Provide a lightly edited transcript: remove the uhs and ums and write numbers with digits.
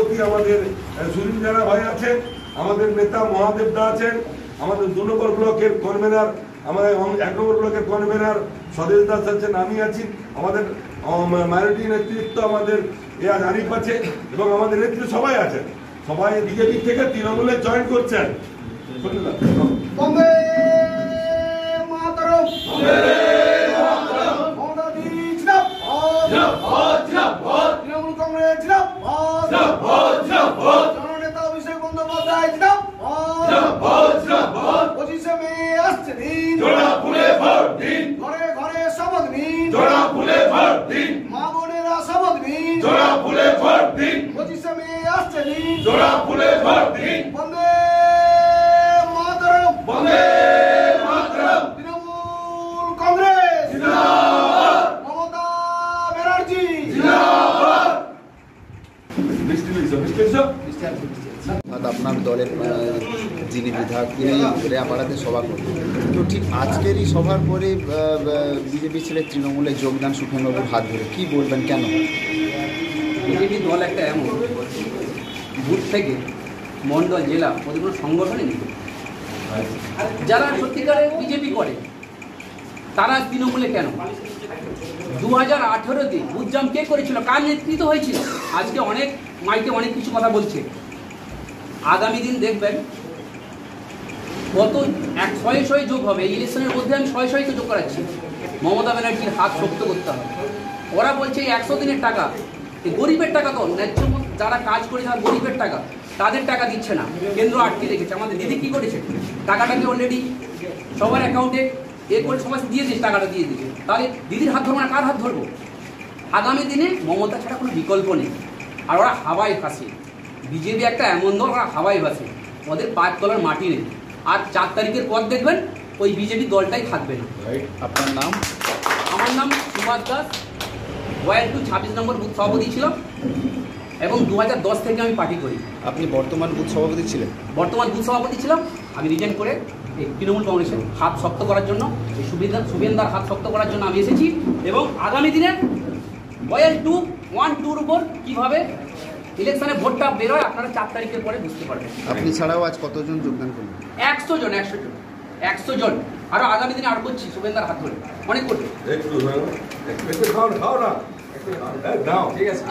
সভাপতি আমাদের সুরিঞ্জানা ভাই আছেন, আমাদের নেতা মহাদেব দা আছেন, আমাদের 2 নম্বর ব্লকের কনভেনার, আমাদের 1 নম্বর ব্লকের কনভেনার স্বদেশ দাস আছেন, আমি আছি, আমাদের মাইনরিটি নেতৃত্ব আমাদের আরিফ আছে এবং আমাদের নেতৃত্ব সবাই আছেন। সবাই বিজেপি থেকে তৃণমূলে জয়েন করছেন। জননেতা অভিষেক বন্দ্যোপাধ্যায় ঘরে ঘরে শপথ নিন, মা বোনেরা শপথ নিন, 25শে মে আসছে দিন, বন্দে মাতরম, তৃণমূল কংগ্রেস, মমতা ব্যানার্জি। আপনার দলের যিনি বিধায়ক তিনি রেয়াপাড়াতে সভা করবেন, তো ঠিক আজকের এই সভার পরে বিজেপি ছেড়ে তৃণমূলে যোগদান সুখেনবাবুর হাত ধরে কী বলবেন, কেন? বিজেপি দল একটা এমন বুথ থেকে মণ্ডল জেলা ওদের কোনো সংগঠনই নেই। যারা সত্যিকারে বিজেপি করে তারা তৃণমূলে কেন? 2018-তে বুথজাম কে করেছিল, কার নেতৃত্ব হয়েছিল? আজকে অনেক মাইকে অনেক কিছু কথা বলছে। আগামী দিন দেখবেন কত 100 যোগ হবে। এই ইলেকশনের মধ্যে আমি 100 যোগ করাচ্ছি। মমতা ব্যানার্জির হাত শক্ত করতে হবে। ওরা বলছে এই 100 দিনের টাকা, এই গরিবের টাকা তো ন্যায্য, যারা কাজ করে যারা গরিবের টাকা তাদের টাকা দিচ্ছে না, কেন্দ্র আটকে রেখেছে। আমাদের দিদি কী করেছে, টাকাটাকে অলরেডি সবার অ্যাকাউন্টে করে সবাই দিয়ে দিয়েছে, টাকাটা দিয়ে দিয়েছে। তাহলে দিদির হাত ধরবো না, কার হাত ধরবো? আগামী দিনে মমতা ছাড়া কোনো বিকল্প নেই। আর ওরা হাওয়ায় ভাসে, বিজেপি একটা এমন দল, ওরা হাওয়ায় ভাসে, ওদের 5 তলার মাটি নেই। আর 4 তারিখের পর দেখবেন ওই বিজেপি দলটাই থাকবে না। আপনার নাম? আমার নাম সুভাষ দাস, ওয়ার্ড 2 26 নম্বর বুথ সভাপতি ছিলাম এবং 2010 থেকে আমি পার্টি করি। আপনি বর্তমান বুথ সভাপতি ছিলেন? বর্তমান বুথ সভাপতি ছিলাম। আমি রিজাইন করে এই তৃণমূল কংগ্রেসের হাত শক্ত করার জন্য, এই শুভেন্দার হাত শক্ত করার জন্য আমি এসেছি। এবং আগামী দিনে ওয়ার্ড 2 1-2-র উপর কীভাবে ইলেকশনে ভোটটা বেরোয় আপনারা 4 তারিখের পরে বুঝতে পারবেন। আপনি ছাড়াও আজ কতজন যোগদান করবেন? 100 জন। আরো আগামী দিনে আরো করছি শুভেন্দার হাত ধরে অনেক করবে। একটু খাও না, ঠিক আছে।